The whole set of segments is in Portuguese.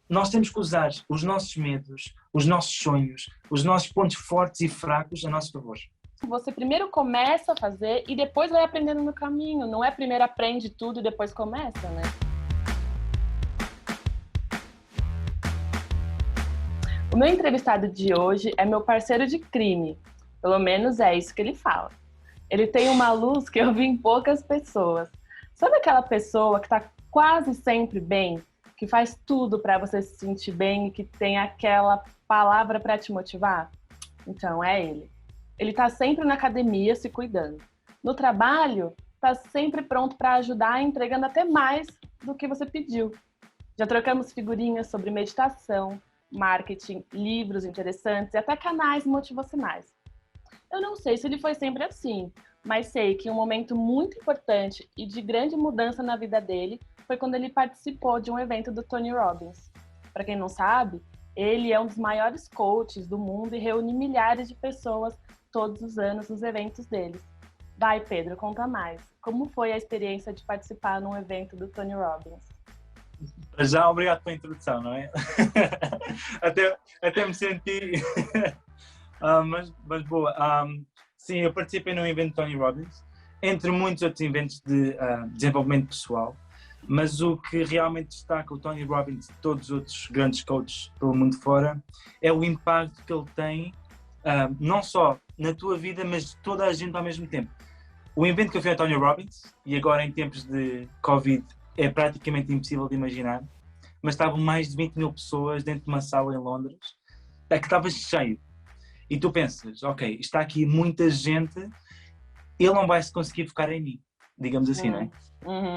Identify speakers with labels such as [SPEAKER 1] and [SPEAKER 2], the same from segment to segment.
[SPEAKER 1] nós temos que usar os nossos medos, os nossos sonhos, os nossos pontos fortes e fracos a nosso favor.
[SPEAKER 2] Você primeiro começa a fazer e depois vai aprendendo no caminho. Não é primeiro aprende tudo e depois começa, né? O meu entrevistado de hoje é meu parceiro de crime. Pelo menos é isso que ele fala. Ele tem uma luz que eu vi em poucas pessoas. Sabe aquela pessoa que tá quase sempre bem? Que faz tudo para você se sentir bem e que tem aquela palavra para te motivar? Então, é ele. Ele tá sempre na academia se cuidando. No trabalho, tá sempre pronto para ajudar, entregando até mais do que você pediu. Já trocamos figurinhas sobre meditação, marketing, livros interessantes e até canais motivacionais. Eu não sei se ele foi sempre assim, mas sei que um momento muito importante e de grande mudança na vida dele foi quando ele participou de um evento do Tony Robbins. Para quem não sabe, ele é um dos maiores coaches do mundo e reúne milhares de pessoas todos os anos nos eventos deles. Vai, Pedro, conta mais. Como foi a experiência de participar num evento do Tony Robbins?
[SPEAKER 1] Já, obrigado pela introdução, não é? até me senti... mas boa. Sim, eu participei num evento de Tony Robbins, entre muitos outros eventos de desenvolvimento pessoal, mas o que realmente destaca o Tony Robbins e todos os outros grandes coaches pelo mundo fora é o impacto que ele tem, não só na tua vida, mas de toda a gente ao mesmo tempo. O evento que eu fui a Tony Robbins, e agora em tempos de Covid é praticamente impossível de imaginar, mas estavam mais de 20 mil pessoas dentro de uma sala em Londres, que estava cheio. E tu pensas, ok, está aqui muita gente, ele não vai se conseguir focar em mim, digamos assim, não é?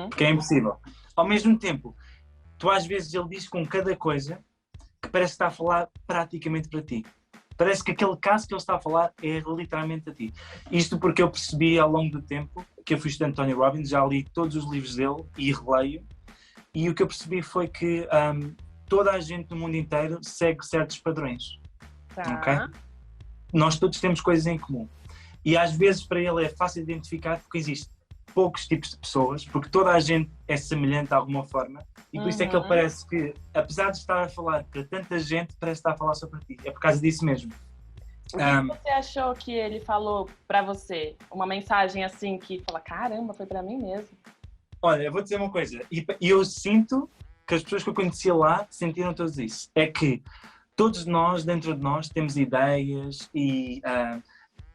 [SPEAKER 1] Porque é impossível. Ao mesmo tempo, tu às vezes ele diz com cada coisa que parece que está a falar praticamente para ti. Parece que aquele caso que ele está a falar é literalmente a ti. Isto porque eu percebi ao longo do tempo que eu fui estudante de Tony Robbins, já li todos os livros dele e releio, e o que eu percebi foi que toda a gente no mundo inteiro segue certos padrões.
[SPEAKER 2] Tá.
[SPEAKER 1] Okay? Nós todos temos coisas em comum. E às vezes para ele é fácil de identificar porque existem poucos tipos de pessoas, porque toda a gente é semelhante de alguma forma, e por isso é que ele parece que, apesar de estar a falar para tanta gente, parece estar a falar só para ti. É por causa disso mesmo.
[SPEAKER 2] O que você achou que ele falou para você? Uma mensagem assim que fala, caramba, foi para mim mesmo.
[SPEAKER 1] Olha, eu vou dizer uma coisa, e eu sinto que as pessoas que eu conhecia lá sentiram todos isso. É que todos nós, dentro de nós, temos ideias e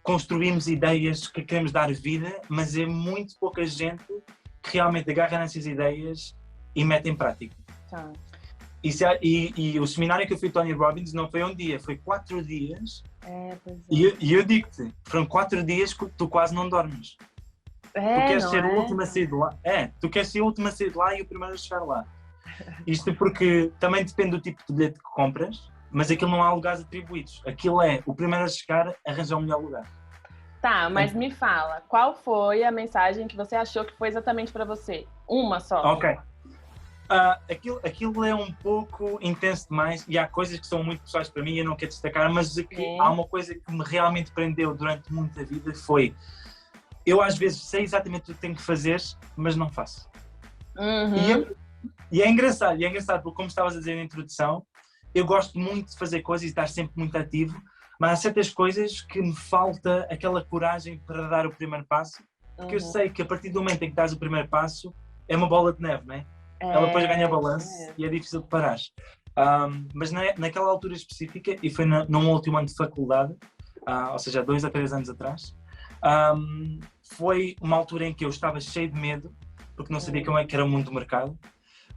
[SPEAKER 1] construímos ideias que queremos dar vida, mas é muito pouca gente que realmente agarra nessas ideias e mete em prática.
[SPEAKER 2] Tá.
[SPEAKER 1] E o seminário que eu fui Tony Robbins não foi um dia, foi 4 dias.
[SPEAKER 2] Pois é.
[SPEAKER 1] E eu digo-te, foram 4 dias que tu quase não dormes. Tu queres ser o último a sair de lá. Tu queres ser o último a sair de lá e o primeiro a chegar lá. Isto porque também depende do tipo de bilhete que compras, mas aquilo não há lugares atribuídos. Aquilo é o primeiro a chegar, arranjar o melhor lugar.
[SPEAKER 2] Tá, mas me fala, qual foi a mensagem que você achou que foi exatamente para você? Uma só?
[SPEAKER 1] Ok. Aquilo é um pouco intenso demais e há coisas que são muito pessoais para mim e eu não quero destacar, mas há uma coisa que me realmente prendeu durante muita vida foi eu às vezes sei exatamente o que tenho que fazer, mas não faço. E é engraçado, porque como estavas a dizer na introdução, eu gosto muito de fazer coisas e estar sempre muito ativo, mas há certas coisas que me falta aquela coragem para dar o primeiro passo, porque eu sei que a partir do momento em que dás o primeiro passo é uma bola de neve, não é? Ela depois ganha balanço e é difícil de parar. Mas naquela altura específica, e foi num último ano de faculdade, ou seja, 2 a 3 anos atrás, foi uma altura em que eu estava cheio de medo, porque não sabia como é que era o mundo do mercado.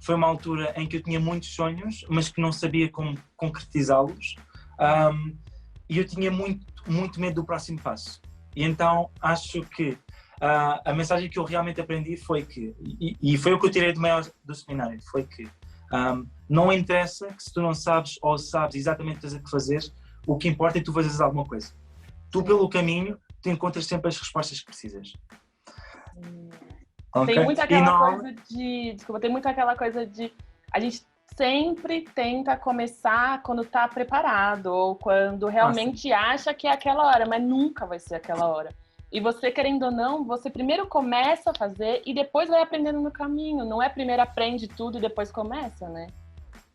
[SPEAKER 1] Foi uma altura em que eu tinha muitos sonhos, mas que não sabia como concretizá-los. E eu tinha muito medo do próximo passo. E então acho que a mensagem que eu realmente aprendi foi que, e foi o que eu tirei do maior do seminário, foi que não interessa que se tu não sabes ou sabes exatamente o que fazer, o que importa é que tu fazeres alguma coisa. Tu pelo caminho, tu encontras sempre as respostas que precisas.
[SPEAKER 2] Okay? Tem muito aquela coisa de... Desculpa, tem muito aquela coisa de... A gente sempre tenta começar quando está preparado ou quando realmente acha que é aquela hora, mas nunca vai ser aquela hora. E você, querendo ou não, você primeiro começa a fazer e depois vai aprendendo no caminho. Não é primeiro aprende tudo e depois começa, né?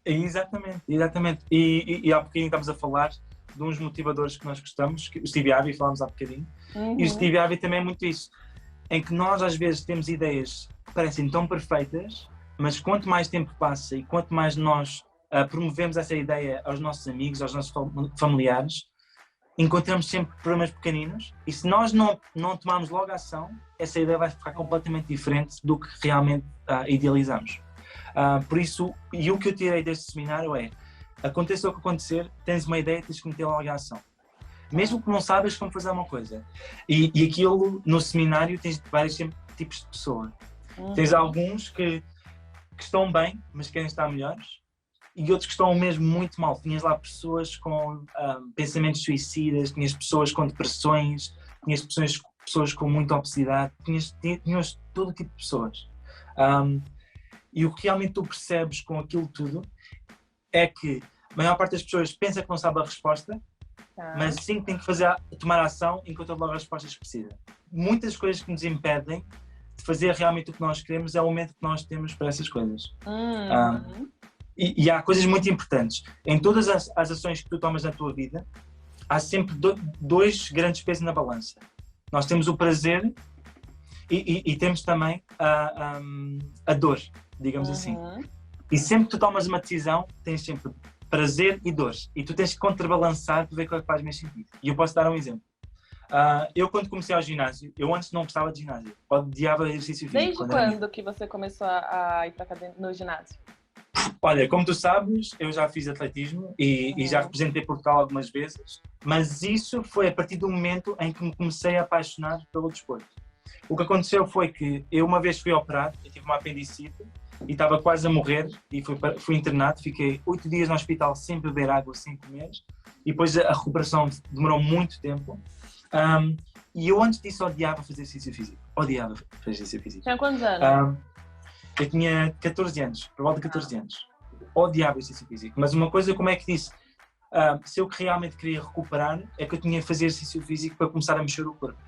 [SPEAKER 1] Exatamente, exatamente. E há bocadinho estamos a falar de uns motivadores que nós gostamos, o Steve Harvey, falámos há bocadinho, e o Steve Harvey também é muito isso, em que nós às vezes temos ideias que parecem tão perfeitas, mas quanto mais tempo passa e quanto mais nós promovemos essa ideia aos nossos amigos, aos nossos familiares, encontramos sempre problemas pequeninos, e se nós não tomarmos logo a ação, essa ideia vai ficar completamente diferente do que realmente idealizamos. Por isso, e o que eu tirei deste seminário é: aconteça o que acontecer, tens uma ideia, tens que meter logo a ação. Mesmo que não sabes como fazer uma coisa. E aquilo, no seminário, tens vários tipos de pessoa. Tens alguns que estão bem, mas querem estar melhores, e outros que estão mesmo muito mal. Tinhas lá pessoas com pensamentos suicidas, tinhas pessoas com depressões, tinhas pessoas com muita obesidade, tinhas todo tipo de pessoas. E o que realmente tu percebes com aquilo tudo é que a maior parte das pessoas pensa que não sabe a resposta, mas sim que tem que tomar ação enquanto logo as respostas que precisa. Muitas coisas que nos impedem de fazer realmente o que nós queremos é o momento que nós temos para essas coisas. E há coisas muito importantes. Em todas as ações que tu tomas na tua vida, há sempre dois grandes pesos na balança. Nós temos o prazer e temos também a dor, digamos assim. E sempre que tu tomas uma decisão, tens sempre prazer e dor. E tu tens que contrabalançar para ver qual é que faz mais sentido. E eu posso dar um exemplo. Eu, quando comecei ao ginásio, eu antes não gostava de ginásio. Odiava exercício físico.
[SPEAKER 2] Desde quando que você começou a ir no ginásio?
[SPEAKER 1] Olha, como tu sabes, eu já fiz atletismo e já representei Portugal algumas vezes, mas isso foi a partir do momento em que me comecei a apaixonar pelo desporto. O que aconteceu foi que eu uma vez fui operado, eu tive uma apendicite e estava quase a morrer e fui internado, fiquei 8 dias no hospital sem beber água, sem comer, e depois a recuperação demorou muito tempo. E eu antes disso odiava fazer exercício físico. Odiava fazer exercício físico.
[SPEAKER 2] Tinha quantos anos?
[SPEAKER 1] Eu tinha 14 anos, por volta de 14 anos. Odiava o exercício físico. Mas uma coisa, como é que disse? Se eu realmente queria recuperar, é que eu tinha que fazer exercício físico para começar a mexer o corpo.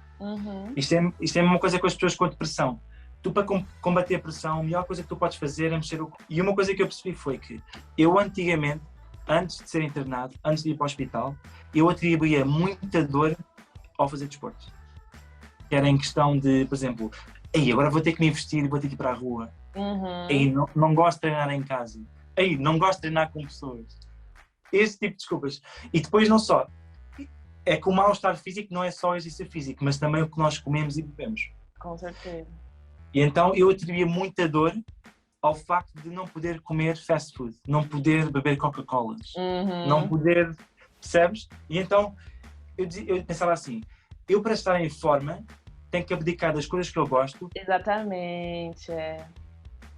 [SPEAKER 1] Isto é uma coisa com as pessoas com depressão. Tu, para combater a pressão, a melhor coisa que tu podes fazer é mexer o corpo. E uma coisa que eu percebi foi que eu antigamente, antes de ser internado, antes de ir para o hospital, eu atribuía muita dor ao fazer desporto. Que era em questão de, por exemplo, agora vou ter que me investir e vou ter que ir para a rua. Não gosto de treinar em casa. Não gosto de treinar com pessoas. Esse tipo de desculpas. E depois não só. É que o mal-estar físico não é só o exercício físico, mas também o que nós comemos e bebemos.
[SPEAKER 2] Com certeza.
[SPEAKER 1] E então eu atribuía muita dor ao facto de não poder comer fast food, não poder beber Coca-Colas, não poder... Percebes? E então eu pensava assim, eu para estar em forma tenho que abdicar das coisas que eu gosto.
[SPEAKER 2] Exatamente,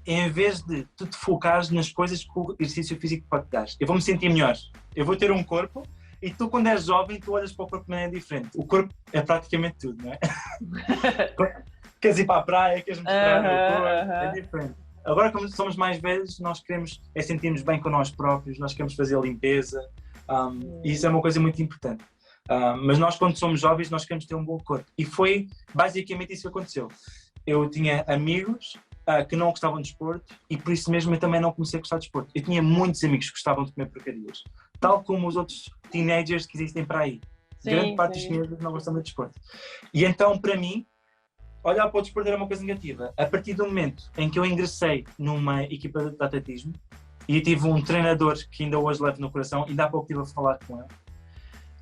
[SPEAKER 1] Em vez de tu te focares nas coisas que o exercício físico pode dar. Eu vou me sentir melhor, eu vou ter um corpo, e tu quando és jovem tu olhas para o corpo de maneira diferente. O corpo é praticamente tudo, não é? Queres ir para a praia, queres mostrar o corpo, é diferente. Agora, como somos mais velhos, nós queremos sentir-nos bem com nós próprios, nós queremos fazer a limpeza, e isso é uma coisa muito importante. Mas nós, quando somos jovens, nós queremos ter um bom corpo. E foi basicamente isso que aconteceu. Eu tinha amigos que não gostavam de desporto e por isso mesmo eu também não comecei a gostar de desporto. Eu tinha muitos amigos que gostavam de comer porcarias, tal como os outros teenagers que existem para aí. Grande parte dos teenagers não gostam de desporto. E então, para mim, olhar para o desporto era uma coisa negativa. A partir do momento em que eu ingressei numa equipa de atletismo e tive um treinador que ainda hoje levo no coração, ainda há pouco estive a falar com ele,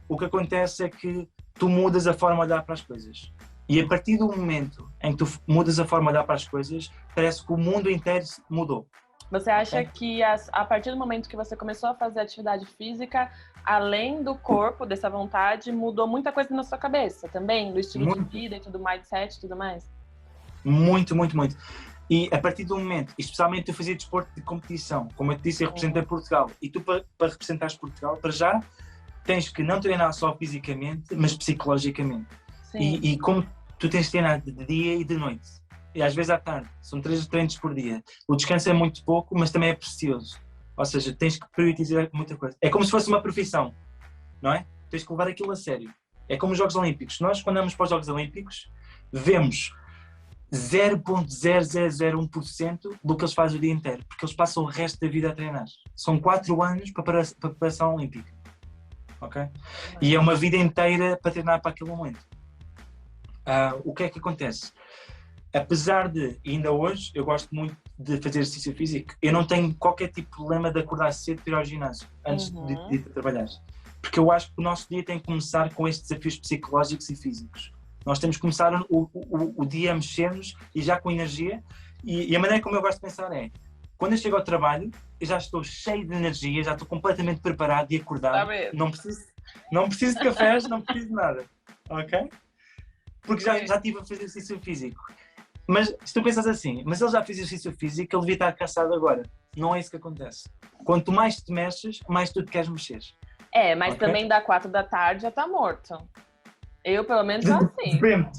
[SPEAKER 1] o que acontece é que tu mudas a forma de olhar para as coisas. E a partir do momento em que tu mudas a forma de olhar para as coisas, parece que o mundo inteiro mudou.
[SPEAKER 2] Você acha que a partir do momento que você começou a fazer atividade física, além do corpo, dessa vontade, mudou muita coisa na sua cabeça também? Do estilo de vida e tudo, mindset e tudo mais?
[SPEAKER 1] Muito, muito, muito. E a partir do momento, especialmente eu fazia desporto de competição, como eu te disse, eu representei Portugal. E tu, para representares Portugal, para já, tens que não treinar só fisicamente, mas psicologicamente. E como tu tens de treinar de dia e de noite. E às vezes à tarde. São 3 treinos por dia. O descanso é muito pouco, mas também é precioso. Ou seja, tens que priorizar muita coisa. É como se fosse uma profissão, não é? Tens que levar aquilo a sério. É como os Jogos Olímpicos. Nós, quando vamos para os Jogos Olímpicos, vemos 0,0001% do que eles fazem o dia inteiro, porque eles passam o resto da vida a treinar. São 4 anos para a preparação olímpica, ok? E é uma vida inteira para treinar para aquele momento. O que é que acontece? Apesar de, ainda hoje, eu gosto muito de fazer exercício físico, eu não tenho qualquer tipo de problema de acordar cedo para ir ao ginásio, antes de ir trabalhar. Porque eu acho que o nosso dia tem que começar com estes desafios psicológicos e físicos. Nós temos que começar o dia a mexer-nos e já com energia. E a maneira como eu gosto de pensar é, quando eu chego ao trabalho, eu já estou cheio de energia, já estou completamente preparado e acordado. Não preciso de cafés, não preciso de nada. Ok? Porque já estive a fazer exercício físico. Mas se tu pensas assim, mas ele já fez exercício físico, ele devia estar cansado agora. Não é isso que acontece. Quanto mais te mexes, mais tu te queres mexer.
[SPEAKER 2] Mas também da 4 da tarde já tá morto. Eu, pelo menos, sou assim.
[SPEAKER 1] Depende.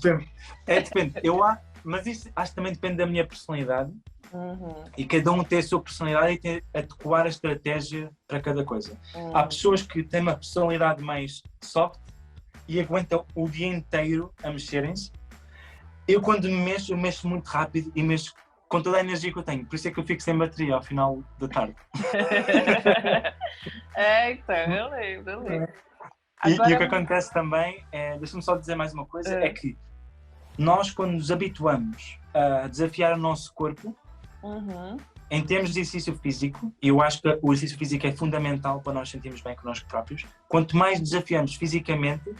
[SPEAKER 1] Mas isso acho que também depende da minha personalidade. E cada um tem a sua personalidade e tem a adequar a estratégia para cada coisa. Há pessoas que têm uma personalidade mais soft e aguentam o dia inteiro a mexerem-se. Eu, quando me mexo, eu mexo muito rápido e mexo com toda a energia que eu tenho. Por isso é que eu fico sem bateria ao final da tarde.
[SPEAKER 2] Então, eu lembro.
[SPEAKER 1] Agora... E o que acontece também, deixa-me só dizer mais uma coisa, é que nós, quando nos habituamos a desafiar o nosso corpo, em termos de exercício físico, e eu acho que o exercício físico é fundamental para nós sentirmos bem connosco próprios, quanto mais desafiamos fisicamente,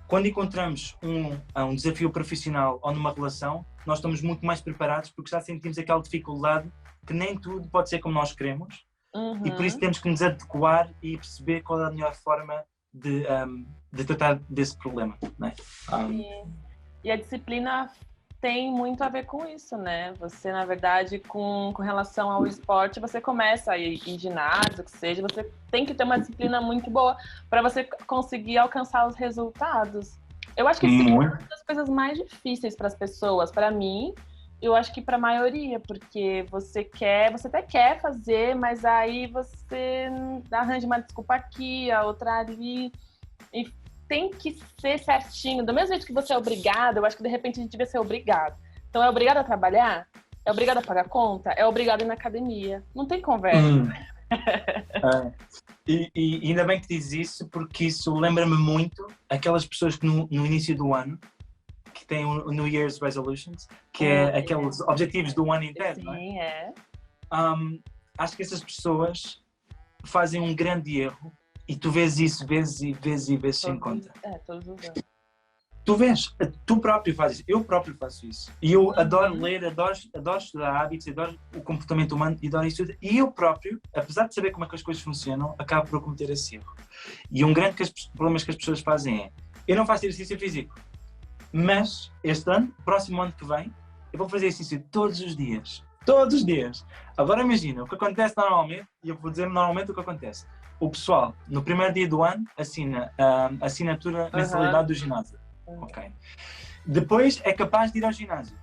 [SPEAKER 1] quando encontramos um desafio profissional ou numa relação, nós estamos muito mais preparados porque já sentimos aquela dificuldade que nem tudo pode ser como nós queremos e por isso temos que nos adequar e perceber qual é a melhor forma de tratar desse problema, né?
[SPEAKER 2] E a disciplina tem muito a ver com isso, né? Você, na verdade, com relação ao esporte, você começa a ir em ginásio, que seja, você tem que ter uma disciplina muito boa para você conseguir alcançar os resultados. Eu acho que isso é uma das coisas mais difíceis para as pessoas. Para mim, eu acho que para a maioria, porque você até quer fazer, mas aí você arranja uma desculpa aqui, a outra ali, e tem que ser certinho. Do mesmo jeito que você é obrigado, eu acho que de repente a gente devia ser obrigado. Então é obrigado a trabalhar? É obrigado a pagar conta? É obrigado a ir na academia? Não tem conversa.
[SPEAKER 1] E ainda bem que diz isso, porque isso lembra-me muito aquelas pessoas que no início do ano, que têm o New Year's Resolutions, que é aqueles objetivos do ano inteiro, não é?
[SPEAKER 2] Sim, é.
[SPEAKER 1] Acho que essas pessoas fazem um grande erro. E tu vês isso, vezes sem conta.
[SPEAKER 2] Todos os anos.
[SPEAKER 1] Tu vês, tu próprio fazes isso, eu próprio faço isso. E eu adoro ler, adoro estudar hábitos, adoro o comportamento humano e adoro isso tudo. E eu próprio, apesar de saber como é que as coisas funcionam, acabo por cometer esse erro. E um grande problema que as pessoas fazem é, eu não faço exercício físico, mas este ano, próximo ano que vem, eu vou fazer exercício todos os dias. Todos os dias. Agora imagina, o que acontece normalmente, e eu vou dizer normalmente o que acontece. O pessoal, no primeiro dia do ano, assina a assinatura mensalidade do ginásio. Ok. Depois é capaz de ir ao ginásio.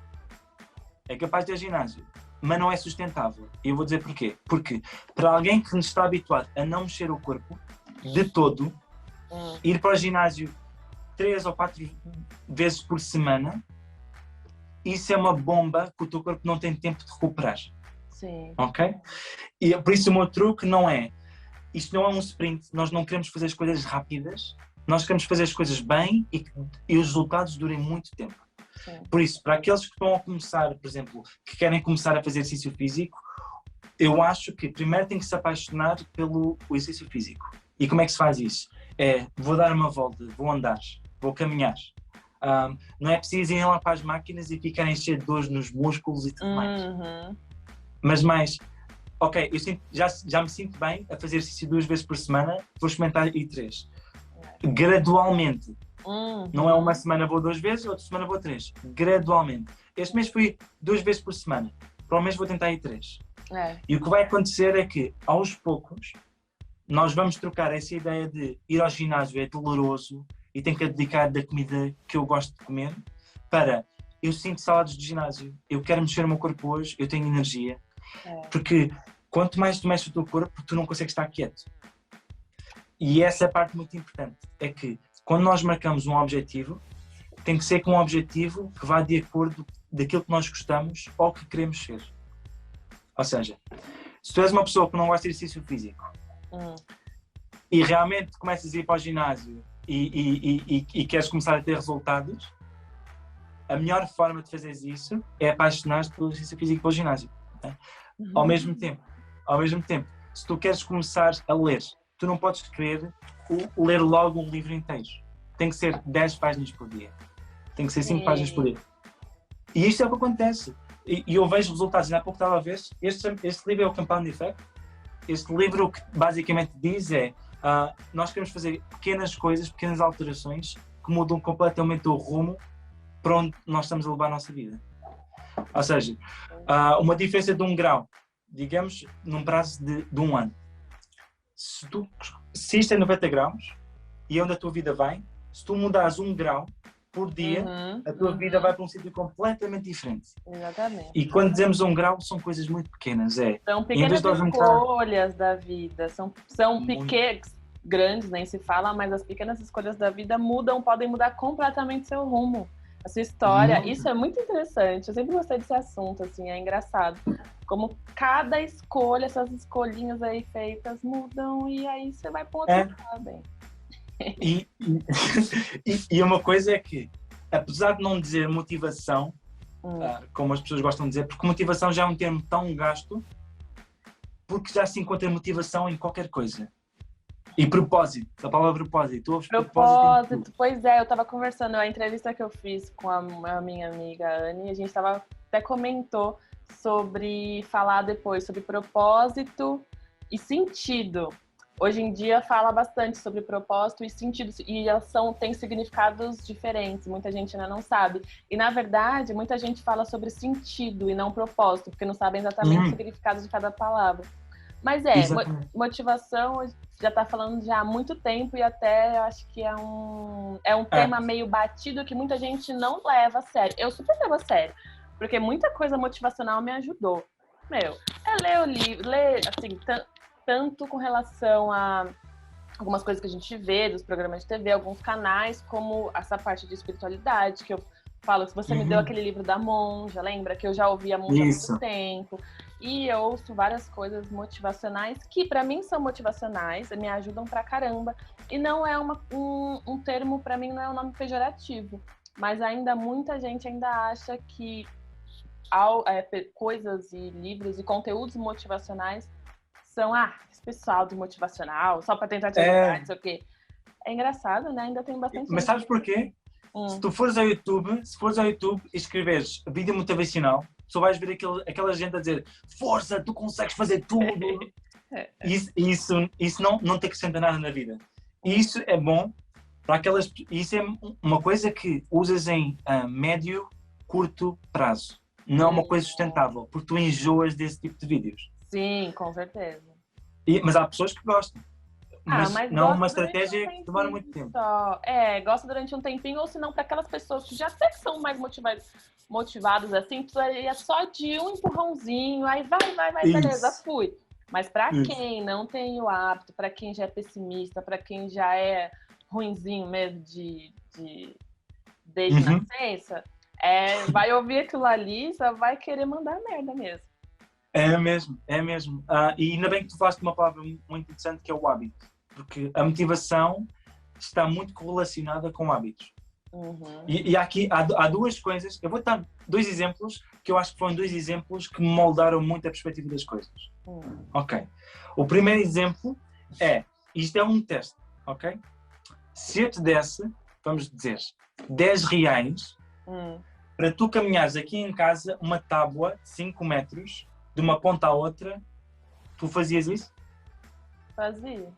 [SPEAKER 1] Mas não é sustentável. E eu vou dizer porquê. Porque para alguém que nos está habituado a não mexer o corpo de todo, ir para o ginásio 3 ou 4 vezes por semana, isso é uma bomba que o teu corpo não tem tempo de recuperar.
[SPEAKER 2] Sim.
[SPEAKER 1] Ok? E por isso o meu truque não é... Isto não é um sprint, nós não queremos fazer as coisas rápidas, nós queremos fazer as coisas bem e os resultados durem muito tempo.
[SPEAKER 2] Sim.
[SPEAKER 1] Por isso, para aqueles que estão a começar, por exemplo, que querem começar a fazer exercício físico, eu acho que primeiro tem que se apaixonar pelo exercício físico. E como é que se faz isso? Vou dar uma volta, vou andar, vou caminhar. Não é preciso ir lá para as máquinas e ficarem cheios de dores nos músculos e tudo mais. Mas mais... Ok, eu já me sinto bem a fazer exercício 2 vezes por semana, vou experimentar ir 3. Gradualmente. Não é uma semana vou 2 vezes, outra semana vou 3. Gradualmente. Este mês fui 2 vezes por semana. Para o mês vou tentar ir 3. E o que vai acontecer é que, aos poucos, nós vamos trocar essa ideia de ir ao ginásio é doloroso e tenho que abdicar da comida que eu gosto de comer, para eu sinto saudades do ginásio, eu quero mexer o meu corpo hoje, eu tenho energia. Porque quanto mais tu mexes o teu corpo, tu não consegues estar quieto. E essa é a parte muito importante. É que quando nós marcamos um objetivo, tem que ser com um objetivo que vá de acordo daquilo que nós gostamos ou que queremos ser. Ou seja, se tu és uma pessoa que não gosta de exercício físico e realmente começas a ir para o ginásio e queres começar a ter resultados, a melhor forma de fazeres isso é apaixonar-te pelo exercício físico e pelo ginásio. Né? Ao mesmo tempo, se tu queres começar a ler, tu não podes querer ler logo um livro inteiro. Tem que ser 10 páginas por dia. Tem que ser 5 páginas por dia. E isto é o que acontece. E eu vejo resultados. Há pouco estava a ver, este livro é o Compound Effect. Este livro o que basicamente diz é nós queremos fazer pequenas coisas, pequenas alterações que mudam completamente o rumo para onde nós estamos a levar a nossa vida. Ou seja, uma diferença de 1 grau, digamos, num prazo de 1 ano. Se isto é 90 graus e onde a tua vida vai, se tu mudares 1 grau por dia, a tua vida vai para um sítio completamente diferente.
[SPEAKER 2] Exatamente.
[SPEAKER 1] E quando dizemos 1 grau, são coisas muito pequenas.
[SPEAKER 2] São pequenas escolhas da vida. São pequenas, grandes nem se fala, mas as pequenas escolhas da vida podem mudar completamente seu rumo, a sua história. Isso é muito interessante. Eu sempre gostei desse assunto, assim, é engraçado. Como cada escolha, essas escolhinhas aí feitas mudam e aí você vai para outro lado.
[SPEAKER 1] E uma coisa é que, apesar de não dizer motivação, como as pessoas gostam de dizer, porque motivação já é um termo tão gasto, porque já se encontra motivação em qualquer coisa. E propósito, a palavra propósito.
[SPEAKER 2] Propósito, pois é, eu estava conversando, a entrevista que eu fiz com a minha amiga Anne, a gente até comentou sobre falar depois sobre propósito e sentido. Hoje em dia fala bastante sobre propósito e sentido, e elas têm significados diferentes, muita gente ainda não sabe. E, na verdade, muita gente fala sobre sentido e não propósito, porque não sabem exatamente o significado de cada palavra. Mas motivação já está falando já há muito tempo e até eu acho que é um tema meio batido que muita gente não leva a sério. Eu super levo a sério, porque muita coisa motivacional me ajudou. É ler o livro, assim, tanto com relação a algumas coisas que a gente vê dos programas de TV, alguns canais, como essa parte de espiritualidade, que eu falo, se você me deu aquele livro da Monja, lembra? Que eu já ouvi há muito tempo. E eu ouço várias coisas motivacionais, que pra mim são motivacionais, me ajudam pra caramba. E não é um termo, pra mim, não é um nome pejorativo. Mas ainda muita gente ainda acha que coisas e livros e conteúdos motivacionais são, esse pessoal de motivacional, só pra tentar te ajudar, não sei o quê. É engraçado, né? Ainda tem bastante
[SPEAKER 1] Mas sabes porquê? Se tu fores ao YouTube e escreveres vídeo motivacional, só vais ver aquela gente a dizer força, tu consegues fazer tudo. Isso não te acrescenta nada na vida. E isso é bom para aquelas... Isso é uma coisa que usas em médio, curto prazo. Não é uma coisa sustentável, porque tu enjoas desse tipo de vídeos.
[SPEAKER 2] Sim, com certeza.
[SPEAKER 1] Mas há pessoas que gostam.
[SPEAKER 2] Mas
[SPEAKER 1] não é uma estratégia que demora muito tempo.
[SPEAKER 2] Gosta durante um tempinho, ou se não, para aquelas pessoas que já até são mais motivadas assim, precisaria só de um empurrãozinho, aí vai, beleza, fui. Mas para quem não tem o hábito, para quem já é pessimista, para quem já é ruinzinho mesmo desde nascença, vai ouvir aquilo ali, só vai querer mandar merda mesmo.
[SPEAKER 1] É mesmo. E ainda bem que tu falaste de uma palavra muito interessante, que é o hábito. Porque a motivação está muito correlacionada com hábitos. E aqui há duas coisas. Eu vou dar 2 exemplos que eu acho que foram 2 exemplos que me moldaram muito a perspectiva das coisas. Ok. O primeiro exemplo isto é um teste, ok? Se eu te desse, vamos dizer, 10 reais para tu caminhares aqui em casa uma tábua de 5 metros de uma ponta à outra, tu fazias isso?
[SPEAKER 2] Fazia.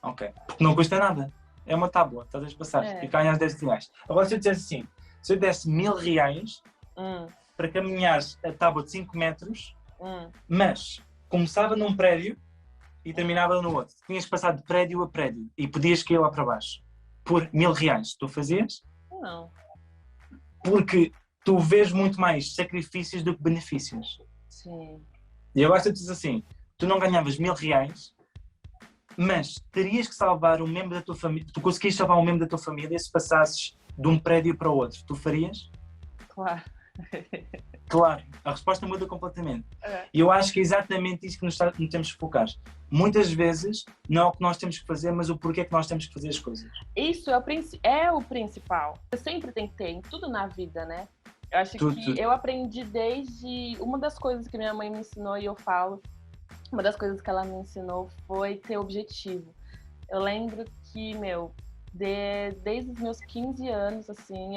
[SPEAKER 1] Ok. Porque não custa nada. É uma tábua, estás a passar. E ganhas 10 reais. Agora, se eu dissesse assim, se eu desse 1000 reais para caminhares a tábua de 5 metros, mas começava num prédio e terminava no outro. Tinhas que passar de prédio a prédio e podias cair lá para baixo. Por 1000 reais. Tu fazias?
[SPEAKER 2] Não.
[SPEAKER 1] Porque tu vês muito mais sacrifícios do que benefícios.
[SPEAKER 2] Sim.
[SPEAKER 1] E agora se eu dizes assim, tu não ganhavas 1000 reais, mas terias que salvar um membro da tua família, tu conseguias salvar um membro da tua família se passasses de um prédio para o outro, tu farias?
[SPEAKER 2] Claro.
[SPEAKER 1] Claro, a resposta muda completamente.
[SPEAKER 2] É.
[SPEAKER 1] E eu acho que é exatamente isso que nos temos que focar. Muitas vezes não é o que nós temos que fazer, mas o porquê que nós temos que fazer as coisas.
[SPEAKER 2] Isso é o principal. Você sempre tem que ter em tudo na vida, né? Eu acho que eu aprendi desde... Uma das coisas que minha mãe me ensinou, e eu falo, uma das coisas que ela me ensinou foi ter objetivo. Eu lembro que, desde os meus 15 anos, assim,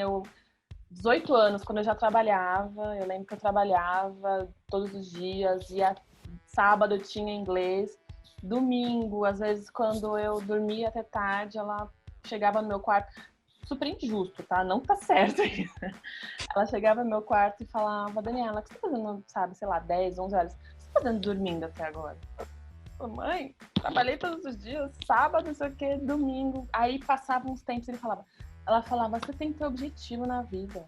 [SPEAKER 2] 18 anos, quando eu já trabalhava, eu lembro que eu trabalhava todos os dias, sábado eu tinha inglês, domingo, às vezes quando eu dormia até tarde, ela chegava no meu quarto, super injusto, tá? Não tá certo isso. Ela chegava no meu quarto e falava, Daniela, o que você tá fazendo, sabe, sei lá, 10, 11 horas? O que você tá fazendo dormindo até agora? Eu falei, mãe, trabalhei todos os dias, sábado, não sei o que, domingo. Aí passavam uns tempos e ela falava, você tem que ter objetivo na vida.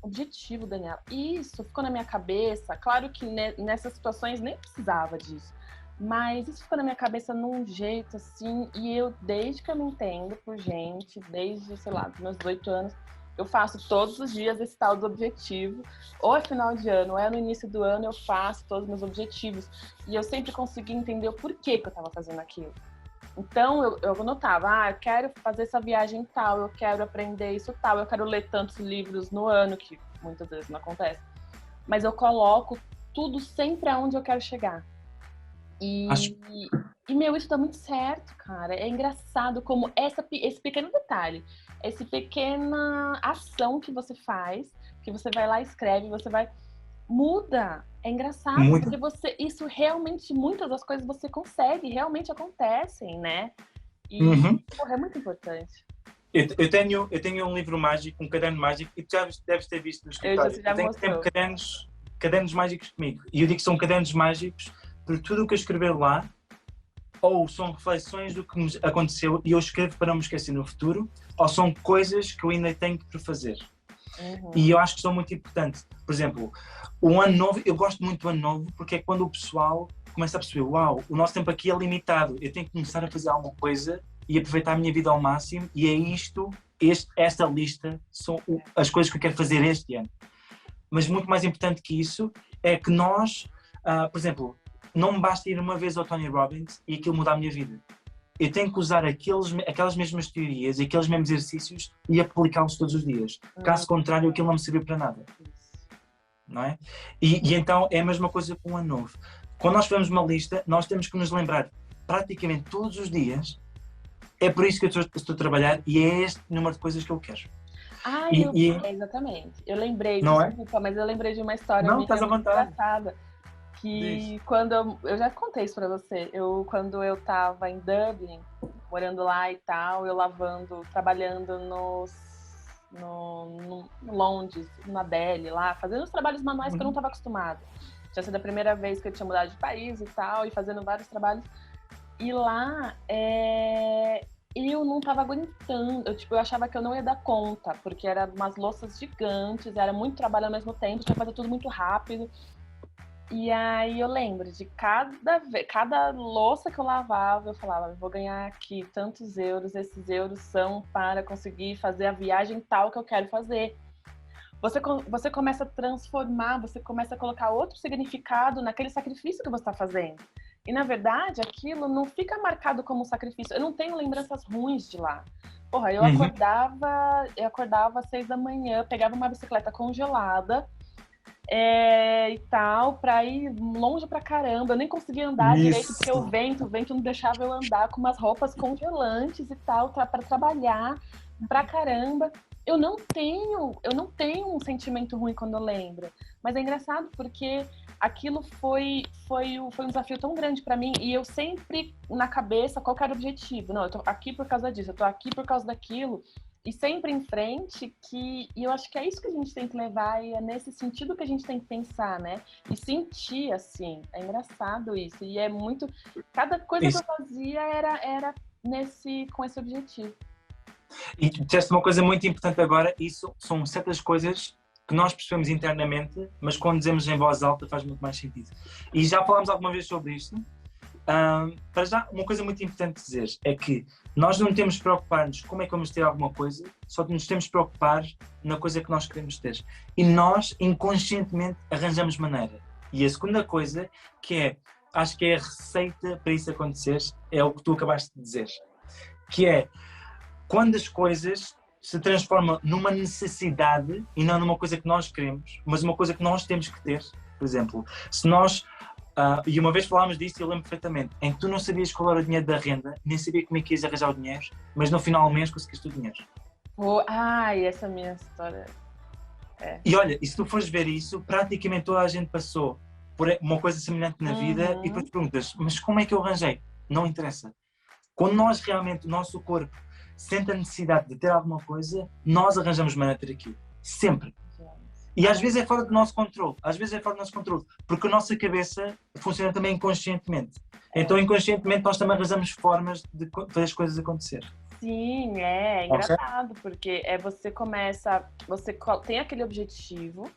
[SPEAKER 2] Objetivo, Daniela. Isso ficou na minha cabeça. Claro que nessas situações nem precisava disso. Mas isso ficou na minha cabeça num jeito assim. E eu, desde que eu me entendo por gente, desde, sei lá, dos meus 18 anos, eu faço todos os dias esse tal do objetivo. Ou é final de ano, ou é no início do ano, eu faço todos os meus objetivos. E eu sempre consegui entender o porquê que eu estava fazendo aquilo. Então, eu anotava, eu quero fazer essa viagem tal, eu quero aprender isso tal, eu quero ler tantos livros no ano, que muitas vezes não acontece. Mas eu coloco tudo sempre aonde eu quero chegar. E, isso dá muito certo, cara. É engraçado como esse pequeno detalhe, essa pequena ação que você faz, que você vai lá e escreve, muda. É engraçado, porque isso realmente, muitas das coisas você consegue, realmente acontecem, né? E, porra, é muito importante.
[SPEAKER 1] Eu tenho um livro mágico, um caderno mágico, e tu já deves ter visto no escritório.
[SPEAKER 2] Eu tenho
[SPEAKER 1] sempre cadernos mágicos comigo. E eu digo que são cadernos mágicos por tudo o que eu escrever lá, ou são reflexões do que me aconteceu e eu escrevo para não me esquecer no futuro, ou são coisas que eu ainda tenho que fazer. E eu acho que são muito importantes. Por exemplo, o ano novo, eu gosto muito do ano novo porque é quando o pessoal começa a perceber, uau, o nosso tempo aqui é limitado, eu tenho que começar a fazer alguma coisa e aproveitar a minha vida ao máximo, e é esta lista são as coisas que eu quero fazer este ano. Mas muito mais importante que isso é que nós, por exemplo, não me basta ir uma vez ao Tony Robbins e aquilo mudar a minha vida. Eu tenho que usar aquelas mesmas teorias e aqueles mesmos exercícios e aplicá-los todos os dias. Caso contrário, aquilo não me serviu para nada. Não é? E então é a mesma coisa com o ano novo. Quando nós fazemos uma lista, nós temos que nos lembrar praticamente todos os dias. É por isso que eu estou a trabalhar e é este número de coisas que eu quero.
[SPEAKER 2] Exatamente. Eu lembrei,
[SPEAKER 1] não
[SPEAKER 2] desculpa, mas eu lembrei de uma história
[SPEAKER 1] muito
[SPEAKER 2] engraçada. Que quando eu já contei isso pra você, quando eu tava em Dublin, morando lá e tal, eu trabalhando no Londres, na Delhi lá, fazendo os trabalhos manuais que eu não estava acostumada. Tinha sido a primeira vez que eu tinha mudado de país e tal, e fazendo vários trabalhos. E lá, eu não estava aguentando, eu achava que eu não ia dar conta, porque eram umas louças gigantes, era muito trabalho ao mesmo tempo, tinha que fazer tudo muito rápido. E aí eu lembro de cada louça que eu lavava, eu falava, eu vou ganhar aqui tantos euros, esses euros são para conseguir fazer a viagem tal que eu quero fazer. Você começa a transformar, você começa a colocar outro significado naquele sacrifício que você está fazendo. E na verdade, aquilo não fica marcado como um sacrifício. Eu não tenho lembranças ruins de lá. Porra, eu acordava às 6 da manhã, pegava uma bicicleta congelada, e tal, pra ir longe pra caramba. Eu nem conseguia andar direito, porque o vento não deixava eu andar com umas roupas congelantes e tal, pra trabalhar pra caramba. Eu não tenho um sentimento ruim quando eu lembro. Mas é engraçado porque aquilo foi um desafio tão grande pra mim, e eu sempre na cabeça, qual que era o objetivo? Não, eu tô aqui por causa disso, eu tô aqui por causa daquilo. E sempre em frente, e eu acho que é isso que a gente tem que levar, e é nesse sentido que a gente tem que pensar, né? E sentir, assim, é engraçado isso. E é muito... Cada coisa que eu fazia era com esse objetivo.
[SPEAKER 1] E tu disseste uma coisa muito importante agora, isso são certas coisas que nós percebemos internamente, mas quando dizemos em voz alta faz muito mais sentido. E já falámos alguma vez sobre isto, Para já, uma coisa muito importante dizer é que nós não temos de preocupar-nos como é que vamos ter alguma coisa, só que nos temos de preocupar na coisa que nós queremos ter. E nós, inconscientemente, arranjamos maneira. E a segunda coisa, que é, acho que é a receita para isso acontecer, é o que tu acabaste de dizer. Que é, quando as coisas se transformam numa necessidade e não numa coisa que nós queremos, mas uma coisa que nós temos que ter. Por exemplo, se nós... e uma vez falámos disso e eu lembro perfeitamente, em que tu não sabias qual era o dinheiro da renda, nem sabia como é que ias arranjar o dinheiro, mas no final do mês conseguiste o dinheiro.
[SPEAKER 2] Essa é a minha história.
[SPEAKER 1] E olha, e se tu fores ver isso, praticamente toda a gente passou por uma coisa semelhante na vida e depois perguntas, mas como é que eu arranjei? Não interessa. Quando nós realmente, o nosso corpo sente a necessidade de ter alguma coisa, nós arranjamos maneira de ter aquilo. Sempre. E às vezes é fora do nosso controle, porque a nossa cabeça funciona também inconscientemente. Então inconscientemente nós também arranjamos formas de fazer as coisas acontecer.
[SPEAKER 2] Sim, é engraçado, porque você começa, você tem aquele objetivo,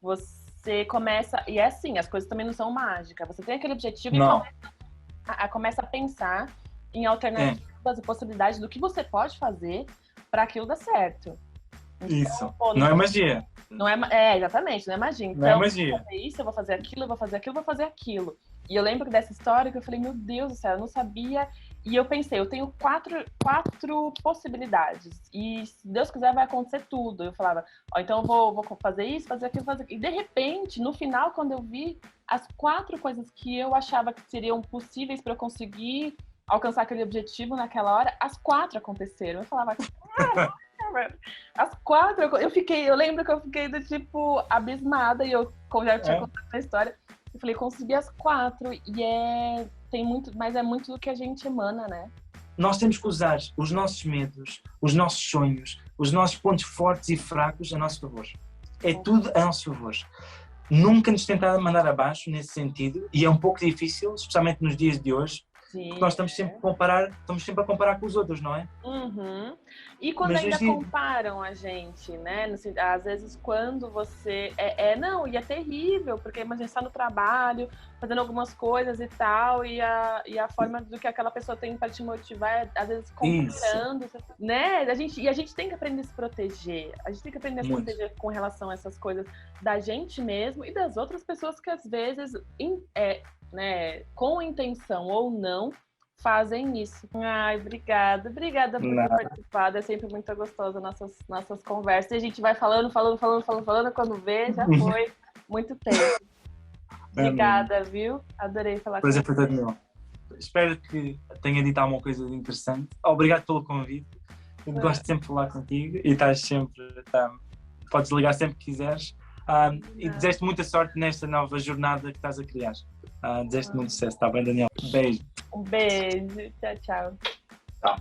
[SPEAKER 2] você começa, e é assim, as coisas também não são mágicas, você tem aquele objetivo e começa a pensar em alternativas e possibilidades do que você pode fazer para aquilo dar certo. Então,
[SPEAKER 1] isso, não é magia.
[SPEAKER 2] Não é, exatamente, não é magia. Então,
[SPEAKER 1] não é magia.
[SPEAKER 2] Eu vou fazer isso, eu vou fazer aquilo, eu vou fazer aquilo, eu vou fazer aquilo. E eu lembro dessa história que eu falei, meu Deus do céu, eu não sabia. E eu pensei, eu tenho quatro possibilidades. E se Deus quiser, vai acontecer tudo. Eu falava, então eu vou fazer isso, fazer aquilo, fazer aquilo. E de repente, no final, quando eu vi as 4 coisas que eu achava que seriam possíveis para eu conseguir alcançar aquele objetivo naquela hora, as 4 aconteceram. Eu falava, as 4, eu lembro que eu fiquei do tipo abismada e eu já tinha contado a história. Eu falei, consegui as 4 e mas é muito do que a gente emana, né?
[SPEAKER 1] Nós temos que usar os nossos medos, os nossos sonhos, os nossos pontos fortes e fracos a nosso favor. É tudo a nosso favor. Nunca nos tentar mandar abaixo nesse sentido, e é um pouco difícil, especialmente nos dias de hoje. Sim, porque nós estamos sempre a comparar com os outros, não é?
[SPEAKER 2] E quando ainda comparam a gente, né? Às vezes quando você... Não, e é terrível, porque a gente está no trabalho, fazendo algumas coisas e tal, e a forma do que aquela pessoa tem para te motivar é, às vezes, comparando, né? A gente tem que aprender a se proteger. A gente tem que aprender a se proteger com relação a essas coisas da gente mesmo e das outras pessoas que, às vezes... né, com intenção ou não, fazem isso. Ai, obrigada por ter participado. É sempre muito gostoso nossas conversas. E a gente vai falando, quando vê, já foi muito tempo. Obrigada, viu? Adorei falar com você.
[SPEAKER 1] Prazer foi todo meu. Espero que tenha dito alguma coisa de interessante. Obrigado pelo convite. Eu gosto sempre de falar contigo e estás sempre... podes ligar sempre que quiseres. E desejo-te muita sorte nesta nova jornada que estás a criar. Desejo-te muito sucesso, está bem, Daniel? Beijo.
[SPEAKER 2] Um beijo. Tchau, tchau.
[SPEAKER 1] Tchau.